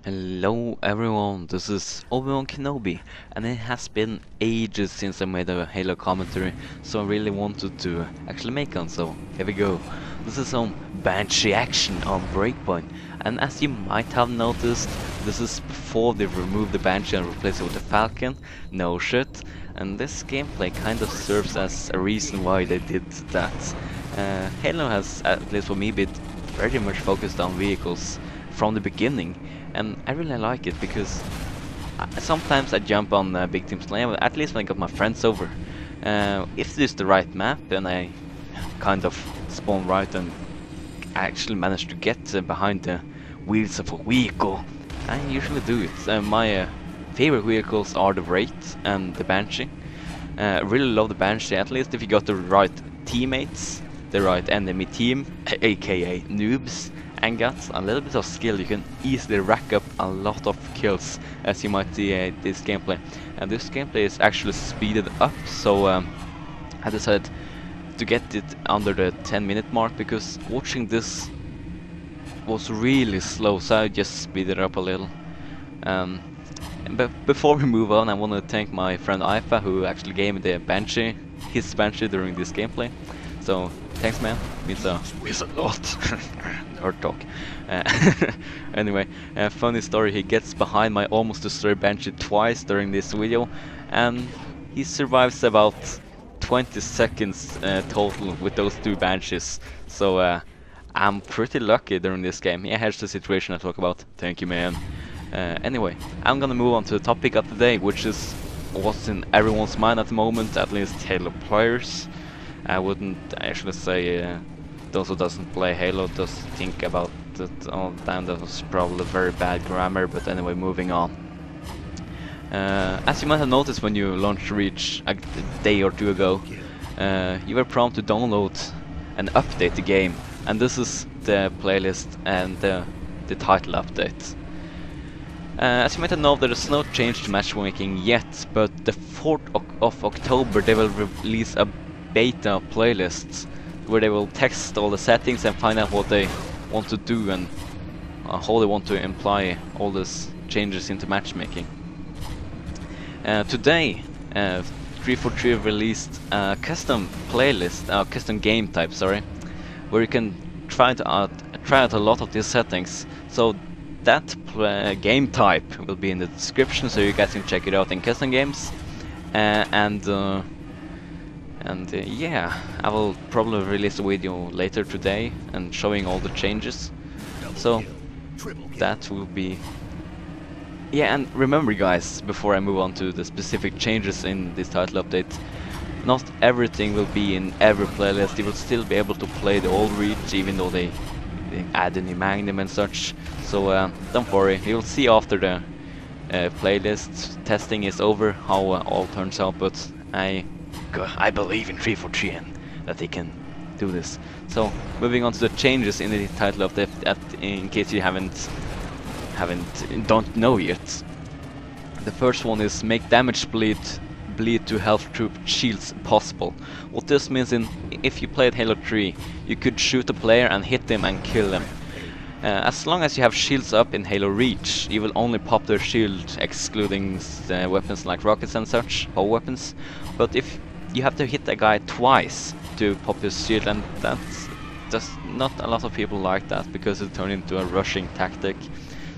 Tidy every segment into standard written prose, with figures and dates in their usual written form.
Hello everyone, this is Obi-Wan Kenobi, and it has been ages since I made a Halo commentary, so I really wanted to actually make one, so here we go. This is some Banshee action on Breakpoint, and as you might have noticed, this is before they removed the Banshee and replaced it with the Falcon. No shit, and this gameplay kind of serves as a reason why they did that. Halo has, at least for me, been very much focused on vehicles from the beginning, and I really like it because sometimes I jump on big teams lane, at least when I got my friends over. If it's the right map, then I kind of spawn right and actually manage to get behind the wheels of a vehicle. I usually do it. My favorite vehicles are the Wraith and the Banshee. I really love the Banshee, at least if you got the right teammates, the right enemy team, aka noobs, and got a little bit of skill. You can easily rack up a lot of kills, as you might see this gameplay. And this gameplay is actually speeded up, so I decided to get it under the 10-minute mark because watching this was really slow, so I just speeded it up a little. But before we move on, I want to thank my friend Ifa, who actually gave me the Banshee, his Banshee during this gameplay. So thanks, man. Means a lot. Nerd talk. Anyway, funny story. He gets behind my almost destroyed Banshee twice during this video, and he survives about 20 seconds total with those two Banshees. So I'm pretty lucky during this game. Yeah, here's the situation I talk about. Thank you, man. Anyway, I'm gonna move on to the topic of the day, which is what's in everyone's mind at the moment, at least Halo players. I wouldn't actually say those who doesn't play Halo does think about it all the time. That was probably very bad grammar, but anyway, moving on. As you might have noticed when you launched Reach a day or two ago, you were prompted to download and update the game, and this is the playlist and the title update. As you might have known, there is no change to matchmaking yet, but the 4th of October they will release a beta playlist where they will test all the settings and find out what they want to do and how they want to imply all these changes into matchmaking. Today, 343 released a custom playlist, custom game type, sorry, where you can try out a lot of these settings. So that game type will be in the description, so you guys can check it out in custom games. Yeah, I will probably release a video later today and showing all the changes. So that will be... Yeah, and remember guys, before I move on to the specific changes in this title update, not everything will be in every playlist. You will still be able to play the old Reach, even though they add a new Magnum and such. So don't worry, you'll see after the playlist testing is over how all turns out, but I believe in 343 and that they can do this. So moving on to the changes in the title of the in case you don't know yet. The first one is make damage bleed to health troop shields possible. What this means if you played Halo 3, you could shoot a player and hit them and kill them. As long as you have shields up in Halo Reach, you will only pop their shield, excluding weapons like rockets and such, power weapons. But if you have to hit a guy twice to pop his shield, and that's just not a lot of people like that because it turned into a rushing tactic.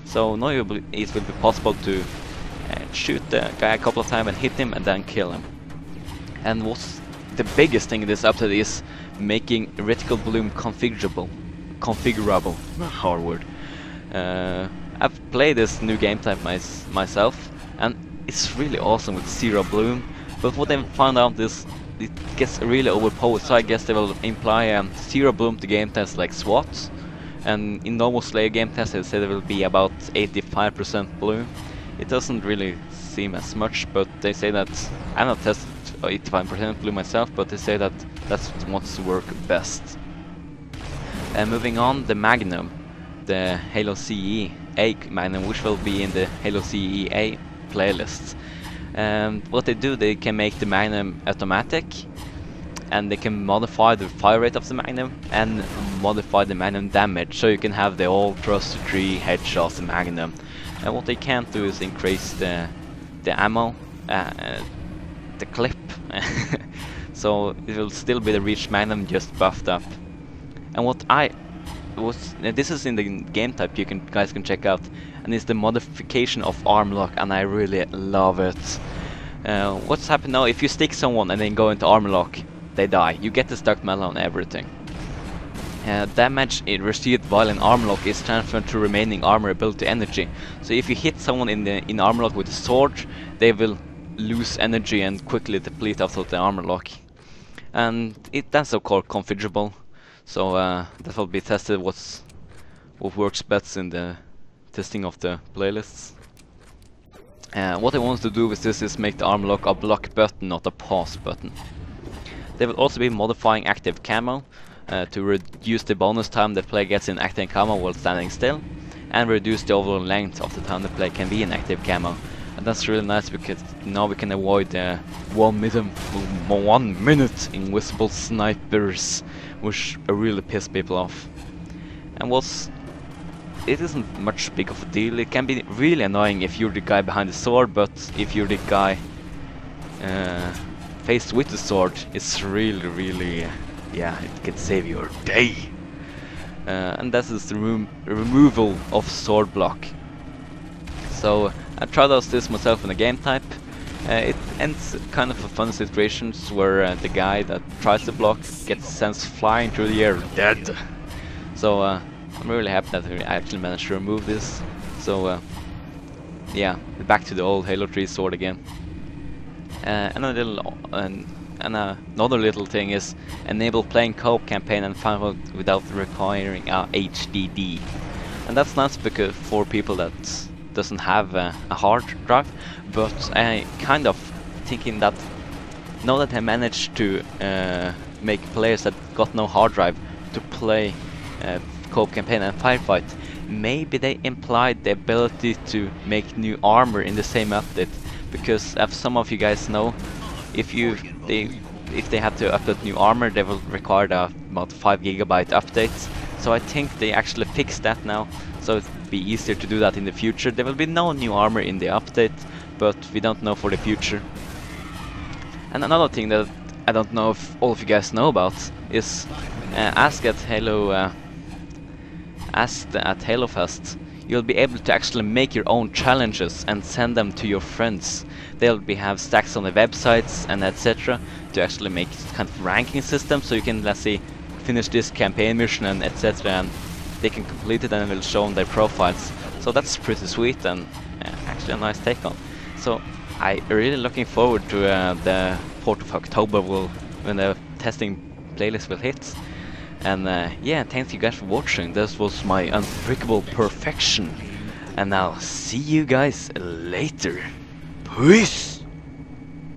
So now it will be possible to shoot the guy a couple of times and hit him and then kill him. And what's the biggest thing in this update is making reticle bloom configurable. Hard word. I've played this new game type myself, and it's really awesome with zero bloom. But what they found out is it gets really overpowered, so I guess they will imply zero bloom to game tests like SWAT. And in normal Slayer game tests they say there will be about 85% bloom. It doesn't really seem as much, but they say that I've not tested 85% bloom myself, but they say that that's what's work best. And moving on, the Magnum, the Halo CE A Magnum, which will be in the Halo CE A playlist. What they do, they can make the Magnum automatic, and they can modify the fire rate of the Magnum and modify the Magnum damage, so you can have the old Trusty 3 headshots Magnum. And what they can't do is increase the ammo, the clip, so it will still be the Reach Magnum just buffed up. And what this is in the game type you guys can check out, and it's the modification of arm lock, and I really love it. What's happened now, if you stick someone and then go into armor lock, they die. You get the stuck melee on everything. Damage received while in armor lock is transferred to remaining armor ability energy. So if you hit someone in armor lock with a sword, they will lose energy and quickly deplete after the armor lock. And that's of course configurable. So that will be tested what works best in the testing of the playlists. What I want to do with this is make the armor lock a block button, not a pause button. They will also be modifying active camo to reduce the bonus time the player gets in active camo while standing still, and reduce the overall length of the time the player can be in active camo. And that's really nice because now we can avoid 1 minute invisible snipers, which really piss people off. And it isn't much big of a deal. It can be really annoying if you're the guy behind the sword, but if you're the guy faced with the sword, it's really, yeah, it can save your day. And that is the removal of sword block. So I tried out this myself in a game type. It ends kind of a fun situations where the guy that tries to block gets sent flying through the air dead. So I'm really happy that we actually managed to remove this. So yeah, back to the old Halo 3 sword again. Another little thing is enable playing co-op campaign and find out without requiring a HDD. And that's nice because for people that doesn't have a hard drive, but I kind of thinking that now that I managed to make players that got no hard drive to play co-op campaign and firefight, maybe they implied the ability to make new armor in the same update, because as some of you guys know, if they have to update new armor, they will require about 5 GB updates. So I think they actually fixed that now, so it'll be easier to do that in the future. There will be no new armor in the update, but we don't know for the future. And another thing that I don't know if all of you guys know about is ask at Halo Fest, you'll be able to actually make your own challenges and send them to your friends. They'll have stacks on the websites and etc. to actually make kind of ranking system, so you can, let's say, finish this campaign mission and etc. and they can complete it and it will show on their profiles. So that's pretty sweet and actually a nice take on. So I'm really looking forward to the 4th of October when the testing playlist will hit. And yeah, thanks you guys for watching. This was my Unfrigginbelievable perfection. And I'll see you guys later. Peace!